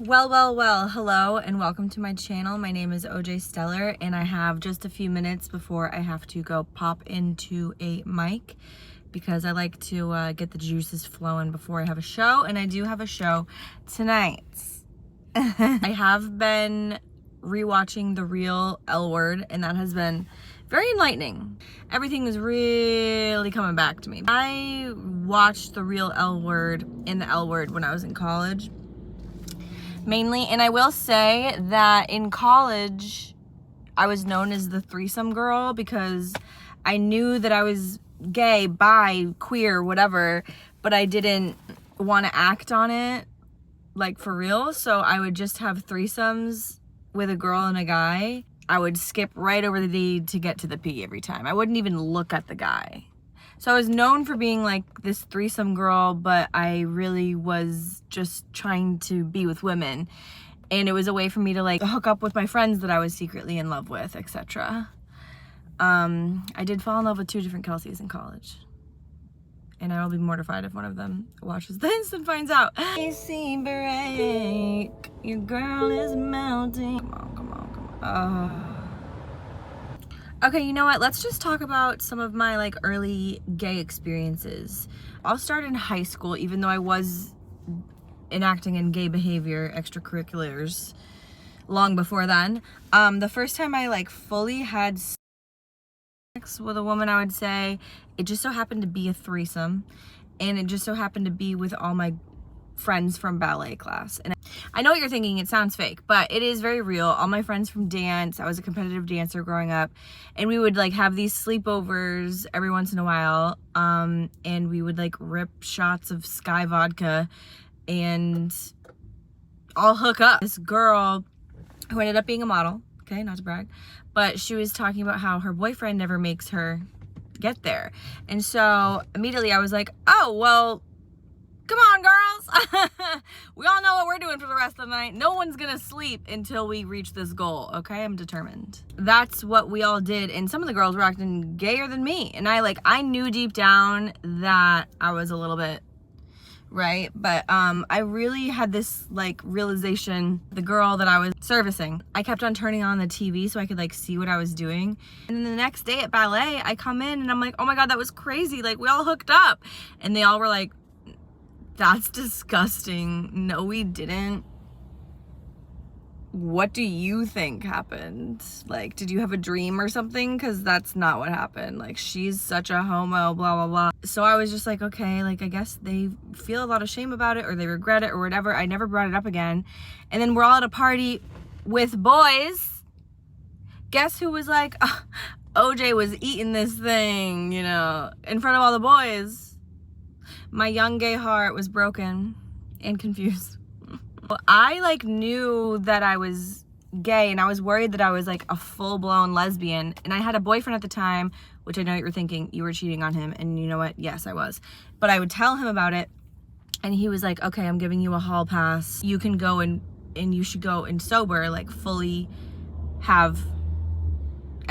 Well, hello and welcome to my channel. My name is OJ Stellar and I have just a few minutes before I have to go pop into a mic because I like to get the juices flowing before I have a show, and I do have a show tonight. I have been rewatching The Real L Word, and that has been very enlightening. Everything is really coming back to me. I watched The Real L Word and The L Word when I was in college, mainly, and I will say that in college I was known as the threesome girl because I knew that I was gay, bi, queer, whatever, but I didn't want to act on it like for real, so I would just have threesomes with a girl and a guy. I would skip right over the D to get to the P every time. I wouldn't even look at the guy. So I was known for being like this threesome girl, but I really was just trying to be with women. And it was a way for me to like hook up with my friends that I was secretly in love with, etc. I did fall in love with 2 different Kelseys in college. And I will be mortified if one of them watches this and finds out. AC break, your girl is melting. Come on. Okay, you know what? Let's just talk about some of my like early gay experiences. I'll start in high school, even though I was enacting in gay behavior extracurriculars long before then. The first time I like fully had sex with a woman, I would say, it just so happened to be a threesome, and it just so happened to be with all my friends from ballet class. And I know what you're thinking, it sounds fake, but it is very real. All my friends from dance, I was a competitive dancer growing up, and we would like have these sleepovers every once in a while, and we would like rip shots of Sky vodka and all hook up. This girl who ended up being a model, okay, not to brag, but she was talking about how her boyfriend never makes her get there. And so immediately I was like, oh, well, come on, girls. We all know what we're doing for the rest of the night. No one's gonna sleep until we reach this goal, okay? I'm determined. That's what we all did, and some of the girls were acting gayer than me. And I knew deep down that I was a little bit, right? But I really had this like realization, the girl that I was servicing, I kept on turning on the TV so I could like see what I was doing. And then the next day at ballet, I come in and I'm like, oh my God, that was crazy. Like we all hooked up. And they all were like, that's disgusting. No, we didn't. What do you think happened? Like, did you have a dream or something? Because that's not what happened. Like, she's such a homo, blah, blah, blah. So I was just like, okay, like, I guess they feel a lot of shame about it or they regret it or whatever. I never brought it up again. And then we're all at a party with boys. Guess who was like, oh, OJ was eating this thing, you know, in front of all the boys. My young gay heart was broken and confused. I like knew that I was gay, and I was worried that I was like a full-blown lesbian, and I had a boyfriend at the time, which I know you're thinking you were cheating on him, and you know what? Yes, I was. But I would tell him about it, and he was like, okay, I'm giving you a hall pass. You can go and you should go and sober, like fully have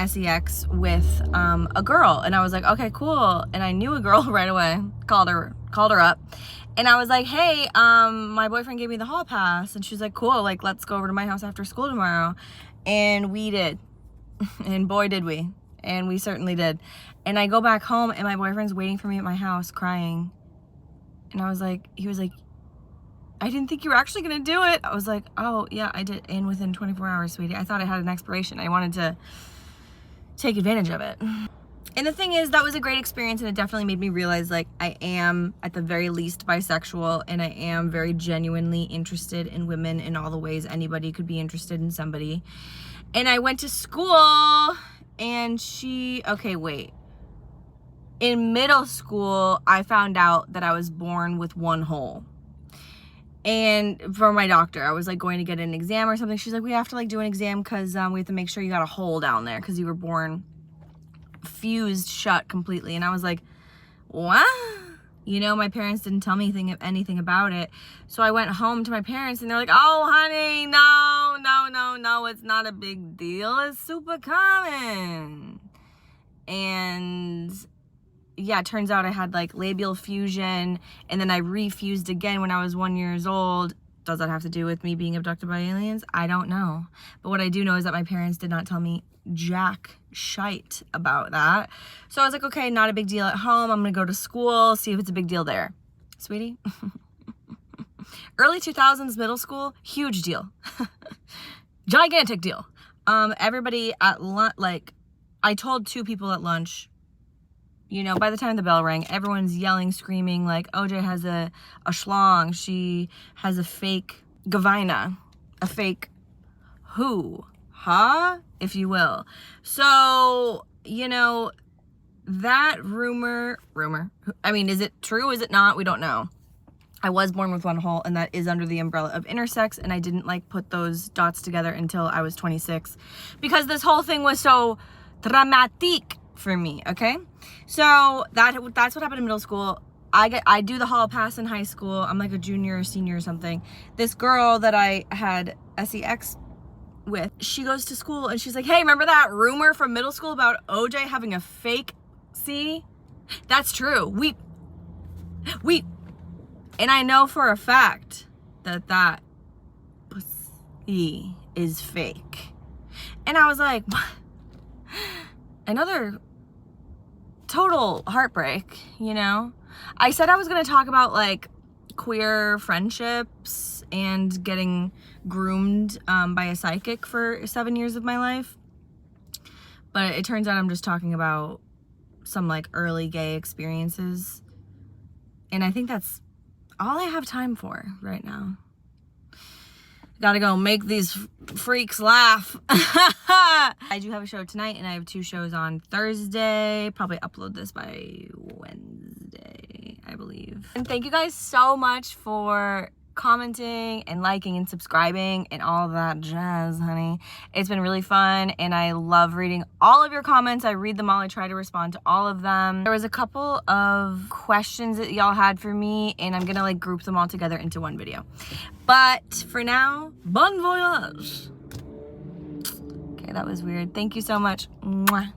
sex with a girl. And I was like, okay, cool. And I knew a girl right away, called her up, and I was like, hey, my boyfriend gave me the hall pass. And she's like, cool, like let's go over to my house after school tomorrow. And we did. And boy did we. And we certainly did. And I go back home and my boyfriend's waiting for me at my house crying. And he was like, I didn't think you were actually gonna do it. I was like, oh yeah, I did. And within 24 hours, sweetie. I thought it had an expiration. I wanted to take advantage of it. And the thing is, that was a great experience, and it definitely made me realize like I am at the very least bisexual, and I am very genuinely interested in women in all the ways anybody could be interested in somebody. And I went to school, and in middle school I found out that I was born with one hole. And for my doctor, I was like going to get an exam or something. She's like, we have to like do an exam because we have to make sure you got a hole down there because you were born fused shut completely. And I was like, what? You know, my parents didn't tell me anything about it. So I went home to my parents and they're like, oh honey, no, it's not a big deal. It's super common. And yeah, it turns out I had like labial fusion, and then I refused again when I was 1 year old. Does that have to do with me being abducted by aliens? I don't know. But what I do know is that my parents did not tell me jack shite about that. So I was like, okay, not a big deal at home. I'm gonna go to school, see if it's a big deal there. Sweetie. Early 2000s middle school, huge deal. Gigantic deal. Everybody at lunch, like, I told 2 people at lunch, you know, by the time the bell rang, everyone's yelling, screaming, like, OJ has a schlong. She has a fake gavina. A fake who? Huh? If you will. So, you know, that rumor, I mean, is it true? Is it not? We don't know. I was born with one hole, and that is under the umbrella of intersex, and I didn't like put those dots together until I was 26 because this whole thing was so dramatic for me, okay? So that's what happened in middle school. I do the hall pass in high school. I'm like a junior or senior or something. This girl that I had sex with, she goes to school and she's like, hey, remember that rumor from middle school about OJ having a fake C? That's true. We and I know for a fact that pussy is fake. And I was like, what? Another total heartbreak, you know? I said I was gonna talk about like queer friendships and getting groomed by a psychic for 7 years of my life. But it turns out I'm just talking about some like early gay experiences. And I think that's all I have time for right now. Gotta go make these freaks laugh. I do have a show tonight, and I have 2 shows on Thursday. Probably upload this by Wednesday, I believe. And thank you guys so much for commenting and liking and subscribing and all that jazz, honey. It's been really fun, and I love reading all of your comments. I read them all. I try to respond to all of them. There was a couple of questions that y'all had for me, and I'm gonna like group them all together into one video. But for now, bon voyage. Okay, that was weird. Thank you so much. Mwah.